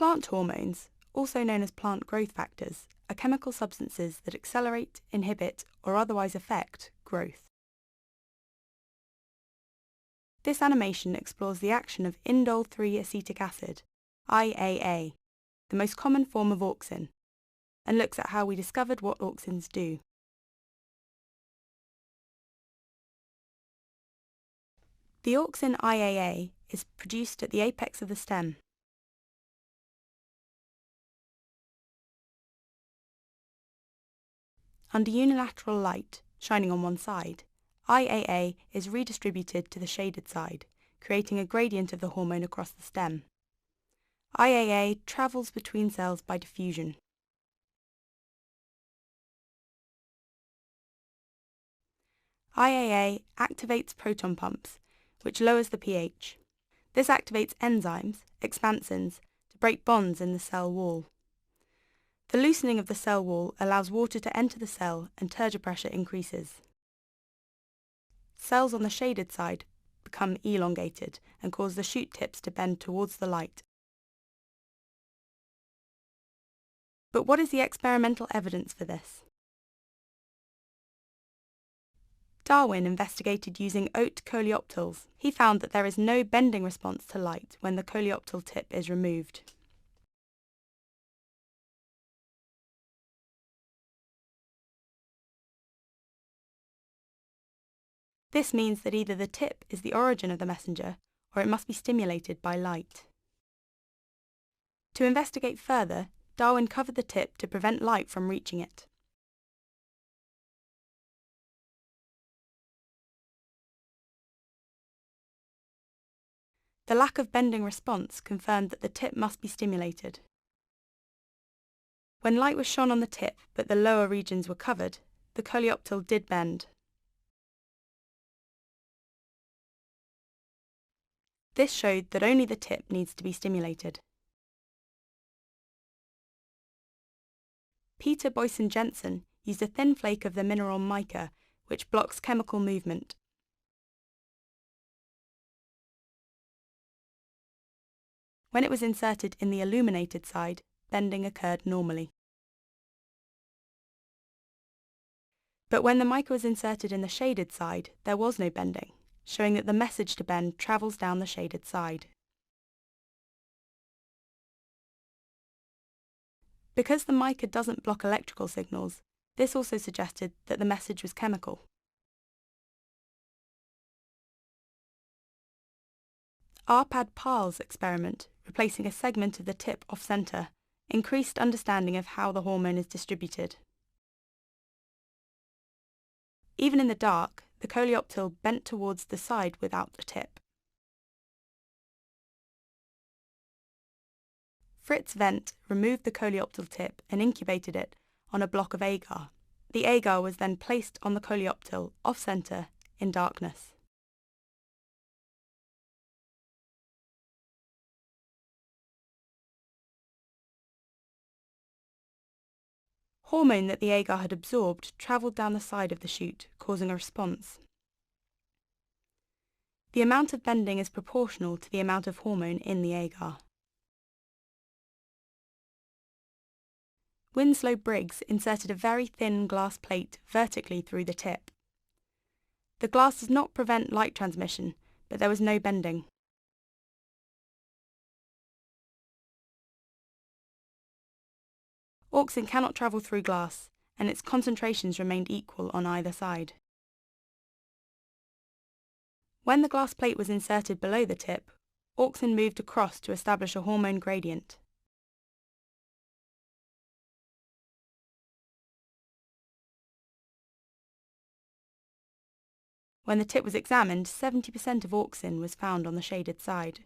Plant hormones, also known as plant growth factors, are chemical substances that accelerate, inhibit, or otherwise affect growth. This animation explores the action of indole-3-acetic acid, IAA, the most common form of auxin, and looks at how we discovered what auxins do. The auxin IAA is produced at the apex of the stem. Under unilateral light, shining on one side, IAA is redistributed to the shaded side, creating a gradient of the hormone across the stem. IAA travels between cells by diffusion. IAA activates proton pumps, which lowers the pH. This activates enzymes, expansins, to break bonds in the cell wall. The loosening of the cell wall allows water to enter the cell and turgor pressure increases. Cells on the shaded side become elongated and cause the shoot tips to bend towards the light. But what is the experimental evidence for this? Darwin investigated using oat coleoptils. He found that there is no bending response to light when the coleoptil tip is removed. This means that either the tip is the origin of the messenger, or it must be stimulated by light. To investigate further, Darwin covered the tip to prevent light from reaching it. The lack of bending response confirmed that the tip must be stimulated. When light was shone on the tip but the lower regions were covered, the coleoptil did bend. This showed that only the tip needs to be stimulated. Peter Boysen-Jensen used a thin flake of the mineral mica, which blocks chemical movement. When it was inserted in the illuminated side, bending occurred normally. But when the mica was inserted in the shaded side, there was no bending, showing that the message to bend travels down the shaded side. Because the mica doesn't block electrical signals, this also suggested that the message was chemical. Arpad-Pal's experiment, replacing a segment of the tip off-center, increased understanding of how the hormone is distributed. Even in the dark, the coleoptil bent towards the side without the tip. Fritz Wendt removed the coleoptil tip and incubated it on a block of agar. The agar was then placed on the coleoptil off-center in darkness. Hormone that the agar had absorbed travelled down the side of the shoot, causing a response. The amount of bending is proportional to the amount of hormone in the agar. Winslow Briggs inserted a very thin glass plate vertically through the tip. The glass does not prevent light transmission, but there was no bending. Auxin cannot travel through glass, and its concentrations remained equal on either side. When the glass plate was inserted below the tip, auxin moved across to establish a hormone gradient. When the tip was examined, 70% of auxin was found on the shaded side.